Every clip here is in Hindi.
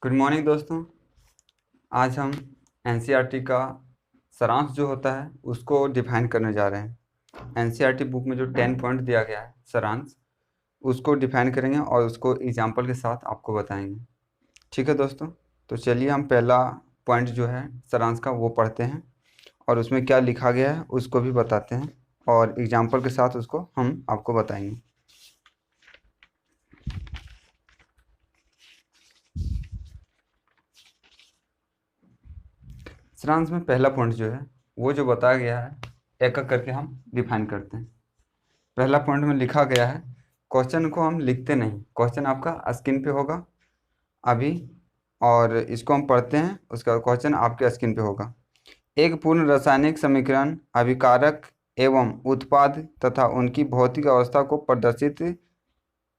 गुड मॉर्निंग दोस्तों। आज हम एनसीईआरटी का सारांश जो होता है उसको डिफाइन करने जा रहे हैं। एनसीईआरटी बुक में जो 10 पॉइंट दिया गया है सारांश, उसको डिफाइन करेंगे और उसको एग्जाम्पल के साथ आपको बताएंगे। ठीक है दोस्तों, तो चलिए हम पहला पॉइंट जो है सारांश का वो पढ़ते हैं और उसमें क्या लिखा गया है उसको भी बताते हैं और एग्जाम्पल के साथ उसको हम आपको बताएंगे। सारांश में पहला पॉइंट जो है वो जो बताया गया है एक एक करके हम डिफाइन करते हैं। पहला पॉइंट में लिखा गया है, क्वेश्चन को हम लिखते नहीं, क्वेश्चन आपका स्क्रीन पे होगा अभी और इसको हम पढ़ते हैं, उसका क्वेश्चन आपके स्क्रीन पे होगा। एक पूर्ण रासायनिक समीकरण अभिकारक एवं उत्पाद तथा उनकी भौतिक अवस्था को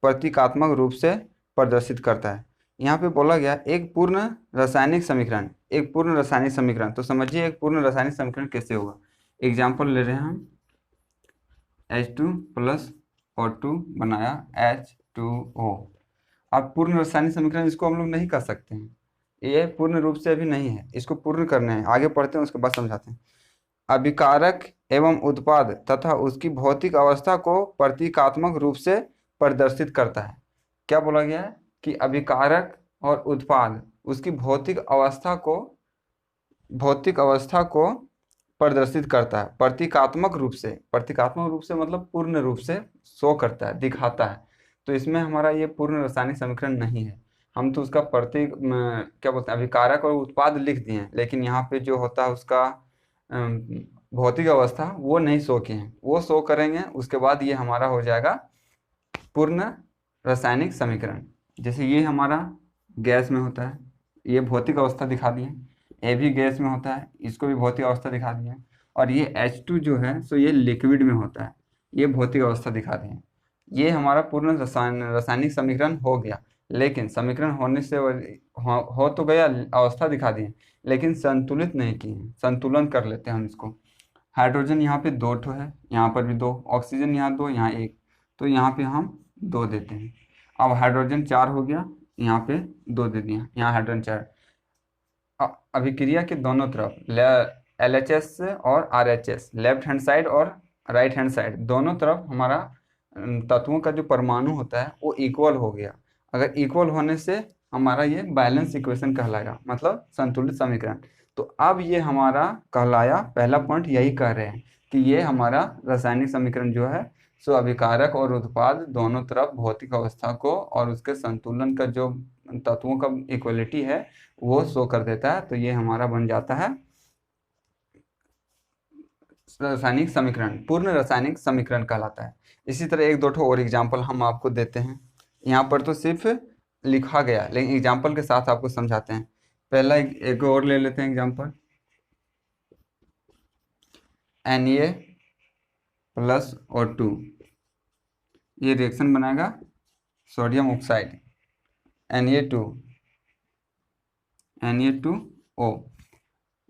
प्रतीकात्मक रूप से प्रदर्शित करता है। यहाँ पे बोला गया एक पूर्ण रासायनिक समीकरण, एक पूर्ण रासायनिक समीकरण, तो समझिए एक पूर्ण रासायनिक समीकरण कैसे होगा। एग्जाम्पल ले रहे हैं हम, H2 प्लस O2 बनाया H2O। अब पूर्ण रासायनिक समीकरण इसको हम लोग नहीं कर सकते हैं, ये पूर्ण रूप से अभी नहीं है, इसको पूर्ण करना है, आगे पढ़ते हैं उसके बाद समझाते हैं। अभिकारक एवं उत्पाद तथा उसकी भौतिक अवस्था को प्रतीकात्मक रूप से प्रदर्शित करता है। क्या बोला गया है कि अभिकारक और उत्पाद उसकी भौतिक अवस्था को प्रदर्शित करता है प्रतीकात्मक रूप से। प्रतीकात्मक रूप से मतलब पूर्ण रूप से शो करता है, दिखाता है। तो इसमें हमारा ये पूर्ण रासायनिक समीकरण नहीं है, हम तो उसका प्रतीक क्या बोलते हैं अभिकारक और उत्पाद लिख दिए हैं, लेकिन यहाँ पे जो होता है उसका भौतिक अवस्था वो नहीं शो किए हैं, वो शो करेंगे उसके बाद ये हमारा हो जाएगा पूर्ण रासायनिक समीकरण। जैसे ये हमारा गैस में होता है, ये भौतिक अवस्था दिखा दिए, ये भी गैस में होता है, इसको भी भौतिक अवस्था दिखा दिए, और ये H2 जो है सो ये लिक्विड में होता है, ये भौतिक अवस्था दिखा दिए। ये हमारा पूर्ण रासायनिक समीकरण हो गया, लेकिन समीकरण होने से हो तो गया, अवस्था दिखा दिए, लेकिन संतुलित नहीं किए हैं। संतुलन कर लेते हैं हम इसको। हाइड्रोजन यहाँ पे 2 ठो है, यहाँ पर भी 2, ऑक्सीजन यहाँ 2, यहाँ 1, तो यहाँ पे हम 2 देते हैं। अब हाइड्रोजन 4 हो गया, यहाँ पे 2 दे दिया, यहाँ हाइड्रोजन 4। अभिक्रिया के दोनों तरफ LHS और RHS, लेफ्ट हैंड साइड और राइट हैंड साइड, दोनों तरफ हमारा तत्वों का जो परमाणु होता है वो इक्वल हो गया। अगर इक्वल होने से हमारा ये बैलेंस इक्वेशन कहलाएगा, मतलब संतुलित समीकरण। तो अब ये हमारा कहलाया, पहला पॉइंट यही कह रहे हैं कि ये हमारा रासायनिक समीकरण जो है सो अभिकारक और उत्पाद दोनों तरफ भौतिक अवस्था को और उसके संतुलन का जो तत्वों का इक्वलिटी है वो शो कर देता है। तो ये हमारा बन जाता है रासायनिक समीकरण, पूर्ण रासायनिक समीकरण कहलाता है। इसी तरह एक दो ठो और एग्जाम्पल हम आपको देते हैं। यहाँ पर तो सिर्फ लिखा गया, लेकिन एग्जाम्पल के साथ आपको समझाते हैं। पहला एक और ले लेते हैं एग्जाम्पल, Na प्लस O2, ये रिएक्शन बनाएगा सोडियम ऑक्साइड Na2O।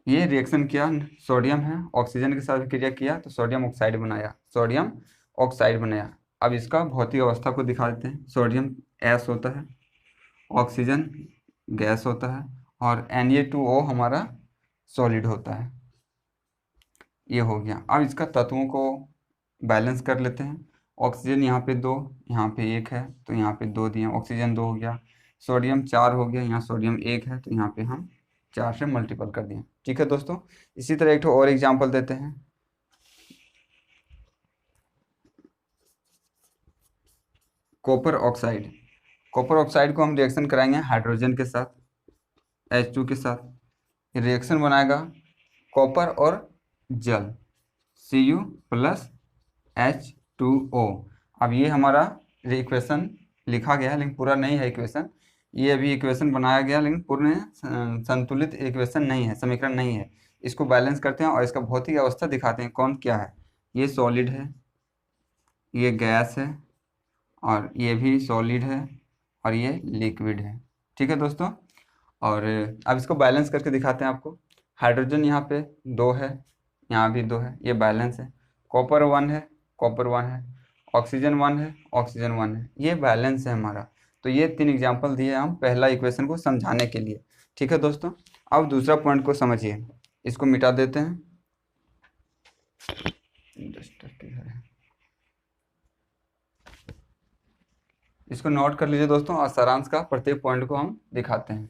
ये रिएक्शन किया, सोडियम है, ऑक्सीजन के साथ क्रिया किया तो सोडियम ऑक्साइड बनाया, सोडियम ऑक्साइड बनाया। अब इसका भौतिक अवस्था को दिखा देते हैं। सोडियम S होता है, ऑक्सीजन गैस होता है, और Na2O हमारा सॉलिड होता है। ये हो गया। अब इसका तत्वों को बैलेंस कर लेते हैं। ऑक्सीजन यहाँ पे 2, यहाँ पे 1 है, तो यहाँ पे 2 दिए, ऑक्सीजन 2 हो गया। सोडियम 4 हो गया, यहाँ सोडियम 1 है, तो यहाँ पे हम 4 से मल्टीपल कर दिए। ठीक है दोस्तों, इसी तरह एक और एग्जाम्पल देते हैं। कॉपर ऑक्साइड, कॉपर ऑक्साइड को हम रिएक्शन कराएंगे हाइड्रोजन के साथ, H2 के साथ। रिएक्शन बनाएगा कॉपर और जल, Cu प्लस H2O। अब ये हमारा इक्वेशन लिखा गया है, लेकिन पूरा नहीं है इक्वेशन। ये अभी इक्वेशन बनाया गया, लेकिन पूर्ण संतुलित इक्वेशन नहीं है, समीकरण नहीं है। इसको बैलेंस करते हैं और इसका भौतिक अवस्था दिखाते हैं कौन क्या है। ये सॉलिड है, ये गैस है, और ये भी सॉलिड है, और ये लिक्विड है। ठीक है दोस्तों, और अब इसको बैलेंस करके दिखाते हैं आपको। हाइड्रोजन यहाँ पे 2 है, यहाँ भी 2 है, ये बैलेंस है। कॉपर 1 है, कॉपर 1 है, ऑक्सीजन 1 है, ऑक्सीजन 1 है, ये बैलेंस है हमारा। तो ये 3 एग्जाम्पल दिए हम पहला इक्वेशन को समझाने के लिए। ठीक है दोस्तों, अब दूसरा पॉइंट को समझिए। इसको मिटा देते हैं। इसको नोट कर लीजिए दोस्तों, और सारांश का प्रत्येक पॉइंट को हम दिखाते हैं।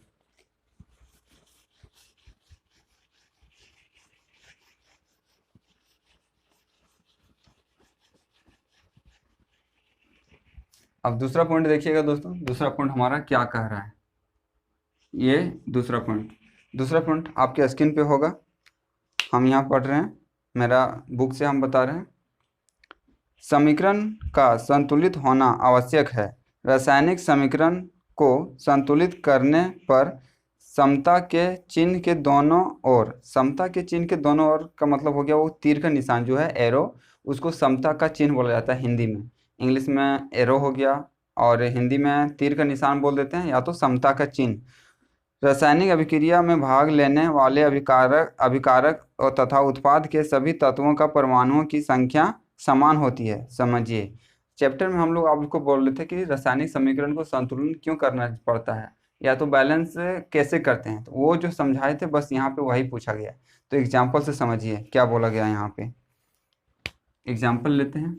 अब दूसरा पॉइंट देखिएगा दोस्तों, दूसरा पॉइंट हमारा क्या कह रहा है। ये दूसरा पॉइंट आपके स्क्रीन पे होगा, हम यहाँ पढ़ रहे हैं, मेरा बुक से हम बता रहे हैं। समीकरण का संतुलित होना आवश्यक है। रासायनिक समीकरण को संतुलित करने पर समता के चिन्ह के दोनों ओर, समता के चिन्ह के दोनों ओर का मतलब हो गया वो तीर का निशान जो है एरो, उसको समता का चिन्ह बोला जाता है हिंदी में। इंग्लिश में एरो हो गया और हिंदी में तीर का निशान बोल देते हैं, या तो समता का चिन्ह। रासायनिक अभिक्रिया में भाग लेने वाले अभिकारक और तथा उत्पाद के सभी तत्वों का परमाणुओं की संख्या समान होती है। समझिए, चैप्टर में हम लोग आपको बोल रहे थे कि रासायनिक समीकरण को संतुलन क्यों करना पड़ता है, या तो बैलेंस कैसे करते हैं, तो वो जो समझाए थे बस यहाँ पे वही पूछा गया। तो एग्जाम्पल से समझिए क्या बोला गया यहाँ पे। एग्जाम्पल लेते हैं।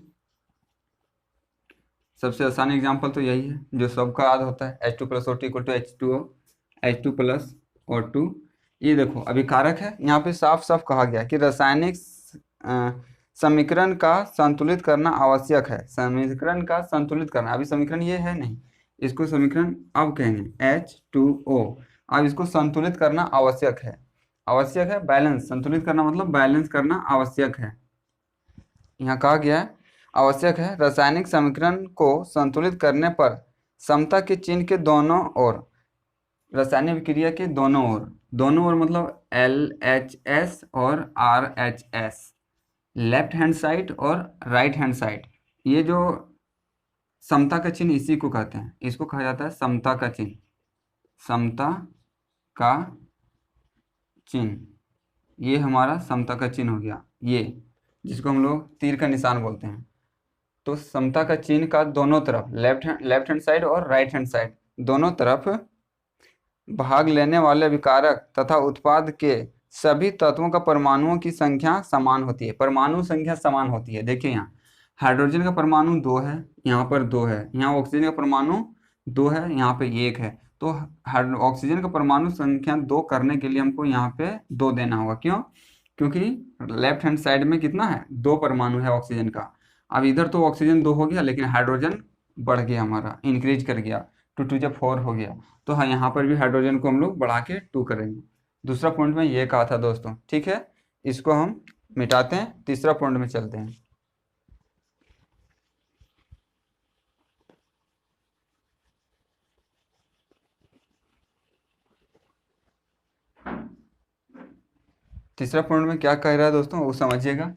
सबसे आसान एग्जाम्पल तो यही है जो सबका याद होता है, H2 + O2 = H2O, H2 + O2। ये देखो अभिकारक है, यहाँ पे साफ साफ कहा गया कि रासायनिक समीकरण का संतुलित करना आवश्यक है। समीकरण का संतुलित करना, अभी समीकरण ये है नहीं, इसको समीकरण अब कहेंगे H2O। अब इसको संतुलित करना आवश्यक है, आवश्यक है बैलेंस, संतुलित करना मतलब बैलेंस करना आवश्यक है। यहाँ कहा गया है आवश्यक है। रासायनिक समीकरण को संतुलित करने पर समता के चिन्ह के दोनों ओर, रासायनिक विक्रिया के दोनों ओर मतलब LHS और RHS, लेफ्ट हैंड साइड और राइट हैंड साइड, ये जो समता का चिन्ह इसी को कहते हैं, इसको कहा जाता है समता का चिन्ह। समता का चिन्ह, ये हमारा समता का चिन्ह हो गया, ये जिसको हम लोग तीर का निशान बोलते हैं। तो समता का चिन्ह का दोनों तरफ, लेफ्ट हैंड साइड और राइट हैंड साइड, दोनों तरफ भाग लेने वाले विकारक तथा उत्पाद के सभी तत्वों का परमाणुओं की संख्या समान होती है। परमाणु संख्या समान होती है। देखिए यहाँ हाइड्रोजन का परमाणु 2 है, यहाँ पर 2 है, यहाँ ऑक्सीजन का परमाणु 2 है, यहाँ पे 1 है। तो ऑक्सीजन का परमाणु संख्या 2 करने के लिए हमको यहाँ पे 2 देना होगा। क्यों? क्योंकि लेफ्ट हैंड साइड में कितना है, 2 परमाणु है ऑक्सीजन का। अब इधर तो ऑक्सीजन 2 हो गया, लेकिन हाइड्रोजन बढ़ गया, हमारा इंक्रीज कर गया, 2 × 2 = 4 हो गया। तो हाँ, यहाँ पर भी हाइड्रोजन को हम लोग बढ़ा के 2 करेंगे। दूसरा पॉइंट में ये कहा था दोस्तों, ठीक है, इसको हम मिटाते हैं, तीसरा पॉइंट में चलते हैं। तीसरा पॉइंट में क्या कह रहा है दोस्तों वो समझिएगा।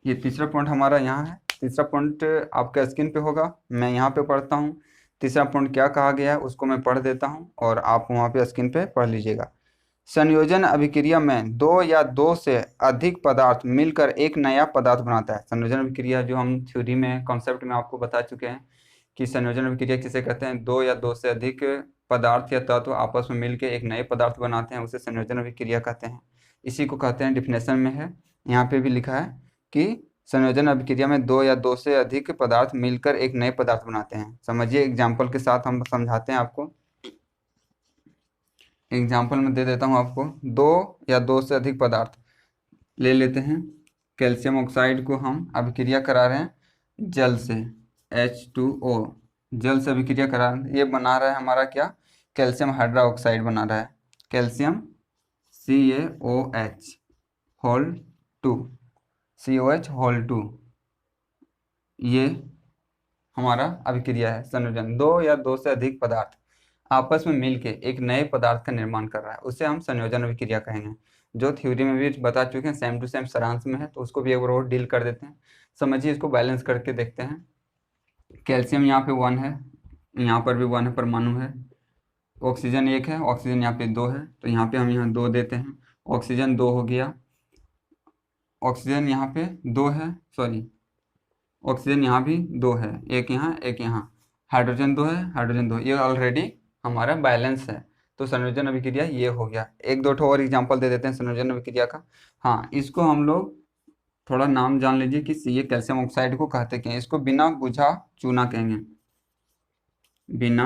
ये तीसरा पॉइंट हमारा यहाँ है। तीसरा पॉइंट आपके स्क्रीन पे होगा, मैं यहाँ पे पढ़ता हूँ। तीसरा पॉइंट क्या कहा गया है उसको मैं पढ़ देता हूँ और आप वहाँ पे स्क्रीन पे पढ़ लीजिएगा। संयोजन अभिक्रिया में 2 या 2 से अधिक पदार्थ मिलकर एक नया पदार्थ बनाता है। संयोजन अभिक्रिया जो हम थ्योरी में, कॉन्सेप्ट में आपको बता चुके हैं कि संयोजन अभिक्रिया किसे कहते हैं, 2 या 2 से अधिक पदार्थ या तत्व आपस में मिलकर एक नए पदार्थ बनाते हैं, उसे संयोजन अभिक्रिया कहते हैं। इसी को कहते हैं, डिफिनेशन में है, यहाँ पे भी लिखा है कि संयोजन अभिक्रिया में 2 या 2 से अधिक पदार्थ मिलकर एक नए पदार्थ बनाते हैं। समझिए, एग्जाम्पल के साथ हम समझाते हैं आपको। एग्जाम्पल में दे देता हूँ आपको, 2 या 2 से अधिक पदार्थ ले लेते हैं। कैल्शियम ऑक्साइड को हम अभिक्रिया करा रहे हैं जल से, H2O, जल से अभिक्रिया करा रहे हैं। ये बना रहा है हमारा क्या, कैल्शियम हाइड्रोक्साइड बना रहा है, calcium CaOH whole 2, COH whole 2। ये हमारा अभिक्रिया है संयोजन। 2 या 2 से अधिक पदार्थ आपस में मिलके एक नए पदार्थ का निर्माण कर रहा है, उसे हम संयोजन अभिक्रिया कहेंगे। जो थ्योरी में भी बता चुके हैं, सेम टू सेम सारांश में है, तो उसको भी एक बार और डील कर देते हैं। समझिए, इसको बैलेंस करके देखते हैं। कैल्शियम यहाँ पे 1 है, यहाँ पर भी 1 है, परमाणु है। ऑक्सीजन 1 है, ऑक्सीजन यहाँ पे 2 है, तो यहाँ पे हम यहाँ 2 देते हैं। ऑक्सीजन 2 हो गया, ऑक्सीजन यहाँ पे 2 है, सॉरी ऑक्सीजन यहाँ भी 2 है, एक यहाँ एक यहाँ। हाइड्रोजन 2 है, हाइड्रोजन 2, ये ऑलरेडी हमारा बैलेंस है। तो संयोजन अभिक्रिया ये हो गया। एक दो ठो और एग्जांपल दे देते हैं संयोजन अभिक्रिया का। हाँ, इसको हम लोग थोड़ा नाम जान लीजिए कि ये कैल्शियम ऑक्साइड को कहते क्या हैं। इसको बिना बुझा चूना कहेंगे, बिना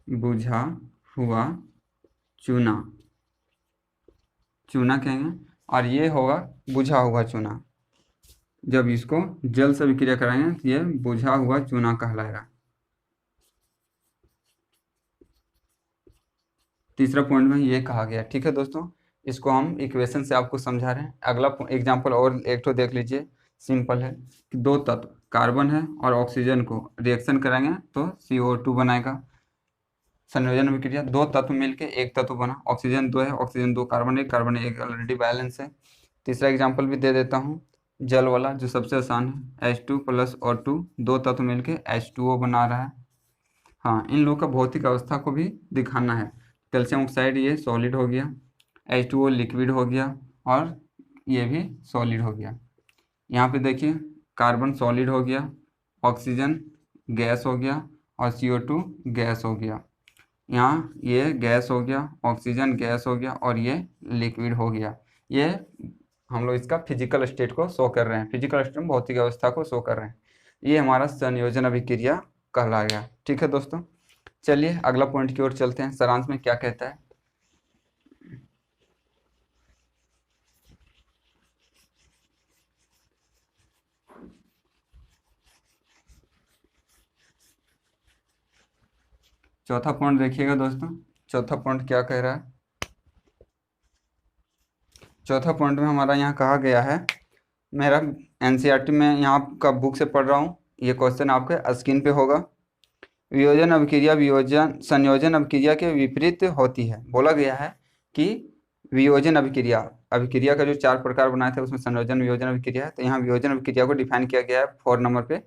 बुझा हुआ चूना, चूना कहेंगे। और ये होगा बुझा हुआ चूना। जब इसको जल से अभिक्रिया कराएंगे तो ये बुझा हुआ चूना कहलाएगा। तीसरा पॉइंट में ये कहा गया। ठीक है दोस्तों, इसको हम इक्वेशन से आपको समझा रहे हैं। अगला एग्जांपल और एक तो देख लीजिए, सिंपल है कि दो तत्व कार्बन है और ऑक्सीजन को रिएक्शन कराएंगे तो CO2 बनाएगा। संयोजन अभिक्रिया, दो तत्व मिलके एक तत्व बना, ऑक्सीजन 2 है, ऑक्सीजन 2, कार्बन 1 ऑलरेडी बैलेंस है। तीसरा एग्जाम्पल भी दे देता हूँ, जल वाला जो सबसे आसान है, H2 + O2, दो तत्व मिलके H2O बना रहा है। हाँ, इन लोगों का भौतिक अवस्था को भी दिखाना है। कैल्शियम ऑक्साइड ये सॉलिड हो गया, H2O लिक्विड हो गया, और ये भी सॉलिड हो गया। यहाँ पे देखिए कार्बन सॉलिड हो गया, ऑक्सीजन गैस हो गया, और CO2 गैस हो गया। यहाँ ये गैस हो गया, ऑक्सीजन गैस हो गया, और ये लिक्विड हो गया। ये हम लोग इसका फिजिकल स्टेट को शो कर रहे हैं, फिजिकल स्टेट में भौतिक अवस्था को शो कर रहे हैं। ये हमारा संयोजन अभिक्रिया कहला गया। ठीक है दोस्तों, चलिए अगला पॉइंट की ओर चलते हैं। सारांश में क्या कहता है। चौथा पॉइंट देखिएगा दोस्तों, चौथा पॉइंट क्या कह रहा है। चौथा पॉइंट में हमारा यहाँ कहा गया है, मेरा NCERT में यहाँ का बुक से पढ़ रहा हूँ, ये क्वेश्चन आपके स्क्रीन पे होगा। वियोजन अभिक्रिया संयोजन अभिक्रिया के विपरीत होती है। बोला गया है कि वियोजन अभिक्रिया, अभिक्रिया का जो 4 प्रकार बनाए थे उसमें संयोजन वियोजन अभिक्रिया है। तो यहाँ वियोजन अभिक्रिया को डिफाइन किया गया है 4 नंबर पे।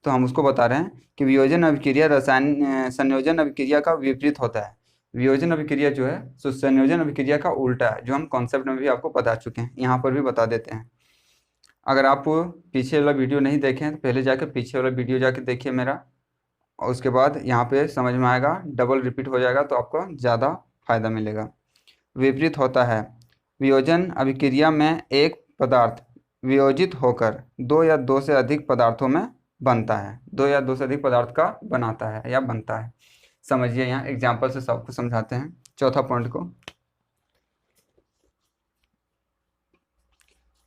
तो हम उसको बता रहे हैं कि वियोजन अभिक्रिया संयोजन अभिक्रिया का विपरीत होता है। वियोजन अभिक्रिया जो है सो संयोजन अभिक्रिया का उल्टा है, जो हम कॉन्सेप्ट में भी आपको बता चुके हैं, यहाँ पर भी बता देते हैं। अगर आप पीछे वाला वीडियो नहीं देखें तो पहले जाकर पीछे वाला वीडियो जाकर देखिए मेरा, और उसके बाद यहाँ पे समझ में आएगा, डबल रिपीट हो जाएगा तो आपको ज़्यादा फायदा मिलेगा। विपरीत होता है, वियोजन अभिक्रिया में एक पदार्थ वियोजित होकर 2 या 2 से अधिक पदार्थों में बनता है, 2 या 2 से अधिक पदार्थ का बनाता है या बनता है। समझिए, यहाँ एग्जाम्पल से सबको समझाते हैं चौथा पॉइंट को।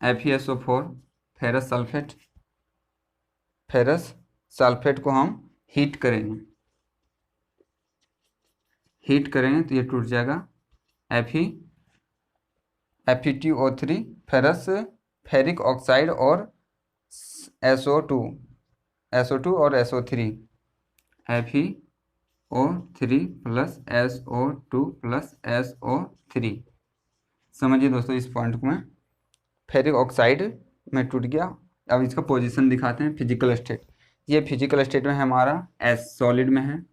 FeSO4 ferrous sulphate, ferrous sulphate को हम हीट करेंगे, हीट करेंगे तो ये टूट जाएगा। FeTO3 फेरस फेरिक ऑक्साइड और SO2 और SO3, FeO3 + SO2 + SO3। समझिए दोस्तों इस पॉइंट में, फेरिक ऑक्साइड में टूट गया। अब इसका पोजीशन दिखाते हैं, फिजिकल स्टेट। ये फिजिकल स्टेट में हमारा सॉलिड में है,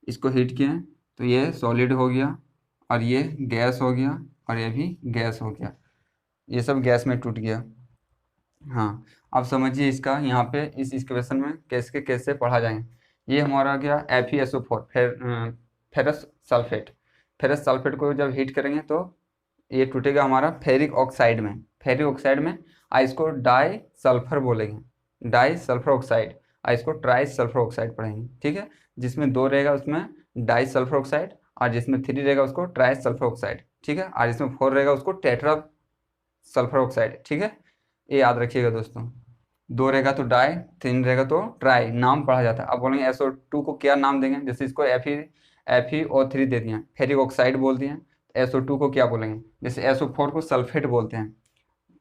इसको हीट किए तो ये सॉलिड हो गया, और ये गैस हो गया, और ये भी गैस हो गया, ये सब गैस में टूट गया। हाँ, अब समझिए इसका यहाँ पे इस इक्वेशन में कैसे कैसे पढ़ा जाएंगे। ये हमारा गया FeSO4 ferrous sulphate. Ferrous sulphate को जब हीट करेंगे तो ये टूटेगा हमारा फेरिक ऑक्साइड में, फेरिक ऑक्साइड में। इसको डाई सल्फर बोलेंगे, डाई सल्फर ऑक्साइड। इसको ट्राई सल्फर ऑक्साइड पढ़ेंगे। ठीक है, जिसमें 2 रहेगा उसमें डाई सल्फर ऑक्साइड, और जिसमें 3 रहेगा उसको ट्राई सल्फर ऑक्साइड। ठीक है, और जिसमें 4 रहेगा उसको टेट्रा सल्फर ऑक्साइड। ठीक है, ये याद रखिएगा दोस्तों। 2 रहेगा तो डाई, 3 रहेगा तो ट्राई, नाम पढ़ा जाता है। अब बोलेंगे SO2 को क्या नाम देंगे, जैसे इसको FeO3 दे दिए, फेरिक ऑक्साइड बोल दिए। SO2 को क्या बोलेंगे, जैसे SO4 को सल्फेट बोलते हैं,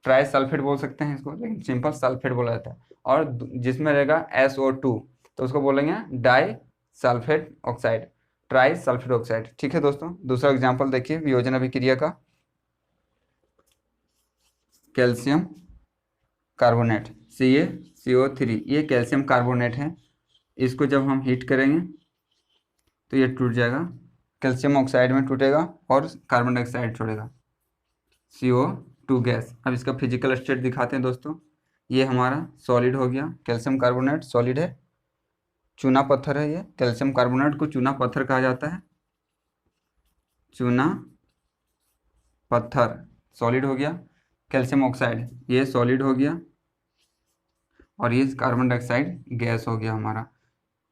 ट्राई सल्फेट बोल सकते हैं इसको, लेकिन सिंपल सल्फेट बोला जाता है। और जिसमें रहेगा SO2 तो उसको बोलेंगे di sulphate oxide, tri sulphate oxide. ठीक है दोस्तों, दूसरा एग्जाम्पल देखिए वियोजन अभिक्रिया का। कैल्शियम कार्बोनेट CaCO3, ये कैल्शियम कार्बोनेट है। इसको जब हम हीट करेंगे तो ये टूट जाएगा, कैल्शियम ऑक्साइड में टूटेगा और कार्बन डाइऑक्साइड छोड़ेगा, CO2 गैस। अब इसका फिजिकल स्टेट दिखाते हैं दोस्तों। ये हमारा सॉलिड हो गया, कैल्शियम कार्बोनेट सॉलिड है, चूना पत्थर है ये, कैल्शियम कार्बोनेट को चूना पत्थर कहा जाता है। चूना पत्थर सॉलिड हो गया, कैल्शियम ऑक्साइड ये सॉलिड हो गया, और ये कार्बन डाइऑक्साइड गैस हो गया हमारा।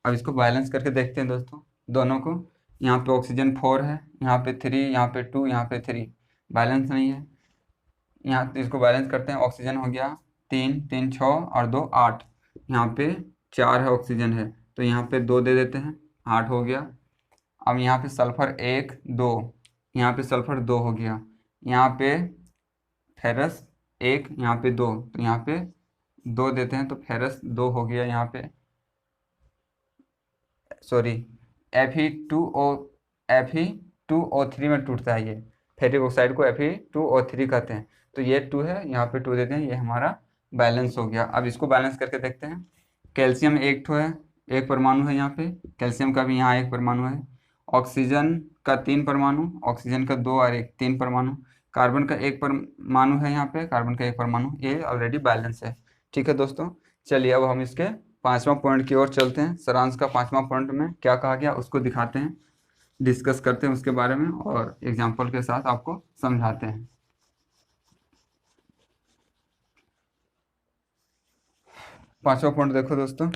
अब इसको बैलेंस करके देखते हैं दोस्तों दोनों को। यहाँ पे ऑक्सीजन 4 है, यहाँ पे 3, यहाँ पे 2, यहाँ पे 3, बैलेंस नहीं है। यहाँ तो इसको बैलेंस करते हैं। ऑक्सीजन हो गया 3, 3 6 और 2 8, यहाँ पे 4 है ऑक्सीजन है, तो यहाँ पे 2 दे देते हैं, 8 हो गया। अब यहाँ पे सल्फर 1 2, यहाँ पे सल्फर 2 हो गया, यहाँ पे फेरस 1, यहाँ पे 2, तो यहाँ पे 2 देते हैं, तो फेरस 2 हो गया यहाँ पे, सॉरी Fe2O3 में टूटता है ये, फेरिक ऑक्साइड को Fe2O3 कहते हैं। तो ये 2 है, यहाँ पे 2 देते हैं, ये हमारा बैलेंस हो गया। अब इसको बैलेंस करके देखते हैं। कैल्शियम 1 ठो है, 1 परमाणु है यहाँ पे, कैल्शियम का भी यहाँ 1 परमाणु है। ऑक्सीजन का 3 परमाणु, ऑक्सीजन का 2 और 1 3 परमाणु। कार्बन का 1 परमाणु है यहाँ पे, कार्बन का 1 परमाणु, ये ऑलरेडी बैलेंस है। ठीक है दोस्तों, चलिए अब हम इसके 5वां पॉइंट की ओर चलते हैं। सारांश का 5वां पॉइंट में क्या कहा गया उसको दिखाते हैं, डिस्कस करते हैं उसके बारे में, और एग्जाम्पल के साथ आपको समझाते हैं। 5वां पॉइंट देखो दोस्तों,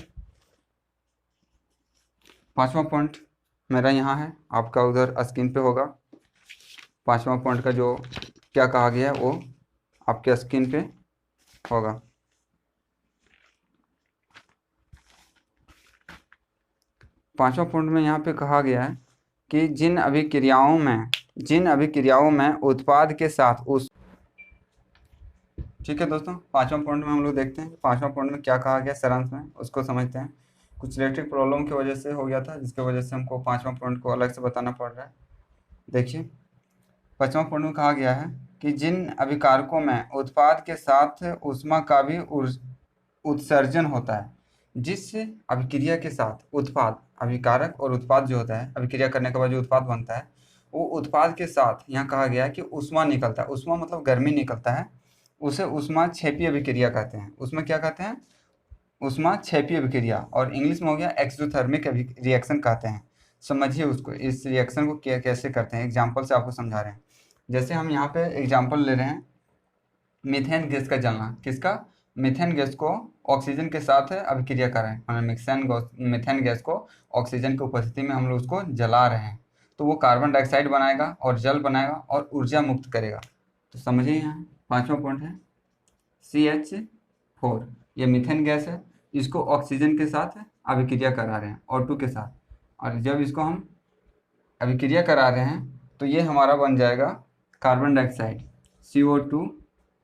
5वां पॉइंट मेरा यहाँ है, आपका उधर स्क्रीन पे होगा। 5वां पॉइंट का जो क्या कहा गया है वो आपके स्क्रीन पे होगा। 5वां पॉइंट में यहाँ पे कहा गया है कि जिन अभिक्रियाओं में उत्पाद के साथ उस, ठीक है दोस्तों, 5वां पॉइंट में हम लोग देखते हैं 5वां पॉइंट में क्या कहा गया सारांश में, उसको समझते हैं। कुछ इलेक्ट्रिक प्रॉब्लम की वजह से हो गया था, जिसकी वजह से हमको 5वां पॉइंट को अलग से बताना पड़ रहा है। देखिए 5वां पॉइंट में कहा गया है कि जिन अभिकारकों में उत्पाद के साथ ऊष्मा का भी उत्सर्जन होता है, जिस अभिक्रिया के साथ उत्पाद, अभिकारक और उत्पाद जो होता है, अभिक्रिया करने के बाद जो उत्पाद बनता है, वो उत्पाद के साथ यहाँ कहा गया है कि ऊष्मा निकलता है, ऊष्मा मतलब गर्मी निकलता है, उसे ऊष्माक्षेपी अभिक्रिया कहते हैं। उसमें क्या कहते हैं, ऊष्माक्षेपी अभिक्रिया, और इंग्लिश में हो गया एक्सोथर्मिक रिएक्शन कहते हैं। समझिए उसको, इस रिएक्शन को कैसे करते हैं, एग्जाम्पल से आपको समझा रहे हैं। जैसे हम यहाँ पे एग्जाम्पल ले रहे हैं, मीथेन गैस का जलना, किसका, मीथेन गैस को ऑक्सीजन के साथ अभिक्रिया कर रहे हैं, हमें मीथेन गैस को ऑक्सीजन की उपस्थिति में हम लोग उसको जला रहे हैं, तो वो कार्बन डाइऑक्साइड बनाएगा और जल बनाएगा और ऊर्जा मुक्त करेगा। तो समझिए यहाँ 5वां पॉइंट है CH4, ये मीथेन गैस है, इसको ऑक्सीजन के साथ अभिक्रिया करा रहे हैं O2 के साथ, और जब इसको हम अभिक्रिया करा रहे हैं तो ये हमारा बन जाएगा carbon dioxide CO2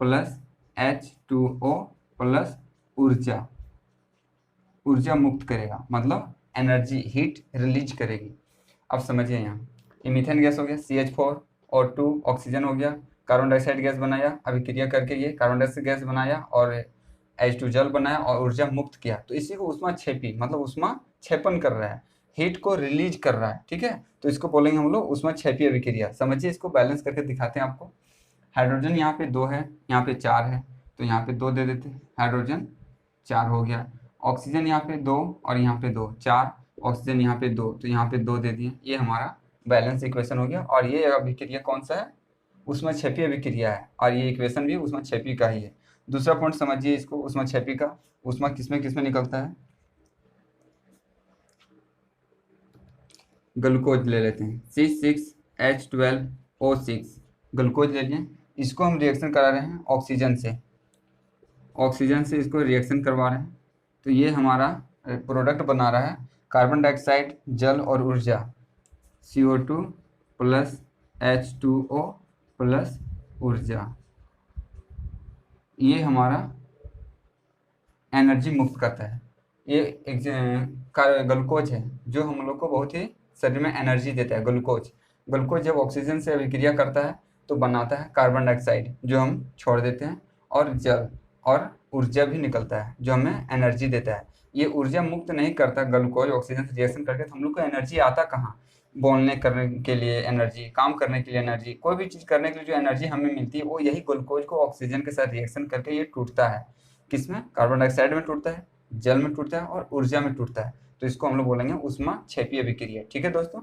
plus H2O plus ऊर्जा मुक्त करेगा, मतलब एनर्जी, हीट रिलीज करेगी। अब समझिए यहाँ, ये मीथेन गैस हो गया CH4, O2 ऑक्सीजन हो गया, कार्बन डाइऑक्साइड गैस बनाया, अभिक्रिया करके ये कार्बन डाइऑक्साइड गैस बनाया और H2 जल बनाया और ऊर्जा मुक्त किया, तो इसी को ऊष्माक्षेपी, मतलब ऊष्मा क्षेपण कर रहा है, हीट को रिलीज कर रहा है। ठीक है, तो इसको बोलेंगे हम लोग ऊष्माक्षेपी अभिक्रिया। समझिए, इसको बैलेंस करके दिखाते हैं आपको। हाइड्रोजन यहाँ पे 2 है, यहाँ पे 4 है, तो यहाँ पे 2 दे देते हैं, हाइड्रोजन 4 हो गया। ऑक्सीजन यहाँ पे 2 और यहाँ पे 2, 4, ऑक्सीजन यहाँ पे 2, तो यहाँ पे 2 दे दिए, ये हमारा बैलेंस इक्वेशन हो गया। और ये अभिक्रिया कौन सा है, ऊष्माक्षेपी अभिक्रिया है, और ये इक्वेशन भी ऊष्माक्षेपी का ही है। दूसरा पॉइंट समझिए इसको, ऊष्माक्षेपी का, ऊष्मा किसमें किसमें निकलता है, ग्लूकोज ले लेते हैं, C6H12O6 ग्लूकोज ले लिए, इसको हम रिएक्शन करा रहे हैं ऑक्सीजन से इसको रिएक्शन करवा रहे हैं, तो ये हमारा प्रोडक्ट बना रहा है कार्बन डाइऑक्साइड, जल और ऊर्जा, CO2 प्लस H2O प्लस ऊर्जा, ये हमारा एनर्जी मुक्त करता है। ये ग्लूकोज है जो हम लोग को बहुत ही शरीर में एनर्जी देता है। ग्लूकोज जब ऑक्सीजन से अभिक्रिया करता है तो बनाता है कार्बन डाइऑक्साइड जो हम छोड़ देते हैं, और जल और ऊर्जा भी निकलता है जो हमें एनर्जी देता है। ये ऊर्जा मुक्त नहीं करता ग्लूकोज ऑक्सीजन से रिएक्शन करके, तो हम लोग को एनर्जी आता कहाँ, बोलने करने के लिए एनर्जी, काम करने के लिए एनर्जी, कोई भी चीज़ करने के लिए जो एनर्जी हमें मिलती है वो यही ग्लूकोज को ऑक्सीजन के साथ रिएक्शन करके ये टूटता है। किसमें, कार्बन डाइऑक्साइड में टूटता है, जल में टूटता है और ऊर्जा में टूटता है। तो इसको हम लोग बोलेंगे ऊष्माक्षेपीय अभिक्रिया। ठीक है दोस्तों,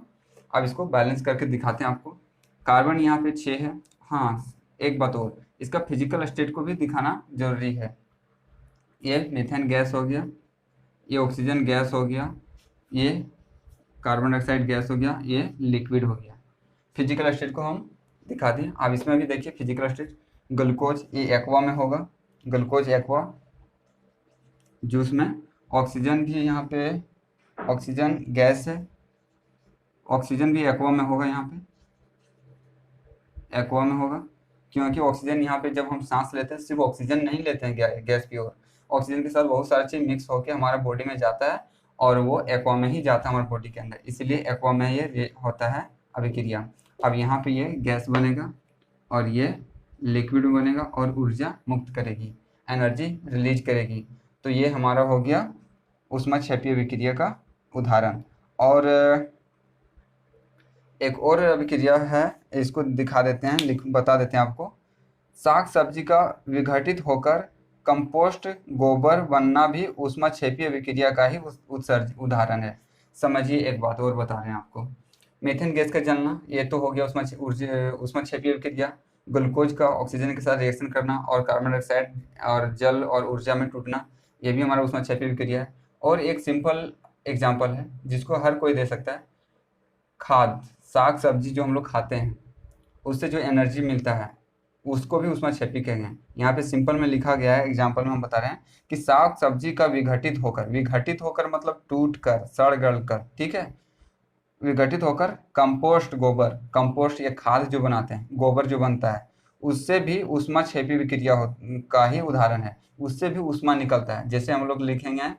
अब इसको बैलेंस करके दिखाते हैं आपको। कार्बन यहाँ पे 6 है। हाँ, एक बात और, इसका फिजिकल स्टेट को भी दिखाना जरूरी है। ये मीथेन गैस हो गया, ये ऑक्सीजन गैस हो गया, ये कार्बन डाइऑक्साइड गैस हो गया, ये लिक्विड हो गया। फिजिकल स्टेट को हम दिखा दिए। अब इसमें भी देखिए फिजिकल स्टेट, ग्लूकोज ये एक्वा में होगा, ग्लूकोज एक्वा जूस में। ऑक्सीजन भी यहाँ पे, ऑक्सीजन गैस है, ऑक्सीजन भी एक्वा में होगा, यहाँ पे एक्वा में होगा, क्योंकि ऑक्सीजन यहाँ पे जब हम सांस लेते हैं सिर्फ ऑक्सीजन नहीं लेते हैं गैस प्योर, ऑक्सीजन के साथ बहुत सारी चीज मिक्स होकर हमारे बॉडी में जाता है और वो एक्वा में ही जाता है हमारे बॉडी के अंदर, इसलिए एक्वा में ये होता है अभिक्रिया। अब यहाँ पे ये गैस बनेगा और ये लिक्विड बनेगा और ऊर्जा मुक्त करेगी, एनर्जी रिलीज करेगी। तो ये हमारा हो गया ऊष्माक्षेपीय अभिक्रिया का उदाहरण। और एक और अभिक्रिया है, इसको दिखा देते हैं, बता देते हैं आपको। साग सब्जी का विघटित होकर कंपोस्ट गोबर बनना भी ऊष्माक्षेपीय अभिक्रिया का ही उत्सर्ज उदाहरण है। समझिए, एक बात और बता रहे हैं आपको। मीथेन गैस का जलना, ये तो हो गया ऊष्माक्षेपीय अभिक्रिया। ग्लूकोज का ऑक्सीजन के साथ रिएक्शन करना और कार्बन डाइऑक्साइड और जल और ऊर्जा में टूटना, ये भी हमारा ऊष्माक्षेपीय अभिक्रिया है। और एक सिंपल एग्जाम्पल है जिसको हर कोई दे सकता है, खाद, साग सब्जी जो हम लोग खाते हैं उससे जो एनर्जी मिलता है उसको भी ऊष्माक्षेपी कहेंगे। यहाँ पे सिंपल में लिखा गया है, एग्जाम्पल में हम बता रहे हैं कि साग सब्जी का विघटित होकर, विघटित होकर मतलब टूट कर, सड़ गल कर, ठीक है, विघटित होकर कंपोस्ट गोबर, कंपोस्ट या खाद जो बनाते हैं, गोबर जो बनता है उससे भी ऊष्माक्षेपी विक्रिया का ही उदाहरण है, उससे भी ऊष्मा निकलता है। जैसे हम लोग लिखेंगे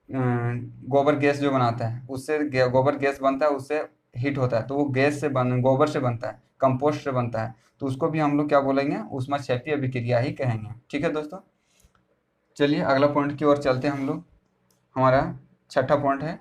गोबर गैस जो बनाता है उससे गोबर गैस बनता है, उससे हीट होता है, तो वो गैस से गोबर से बनता है, कंपोस्ट से बनता है, तो उसको भी हम लोग क्या बोलेंगे, ऊष्माक्षेपीय अभिक्रिया ही कहेंगे। ठीक है दोस्तों, चलिए अगला पॉइंट की ओर चलते हैं हम लोग। हमारा छठा पॉइंट है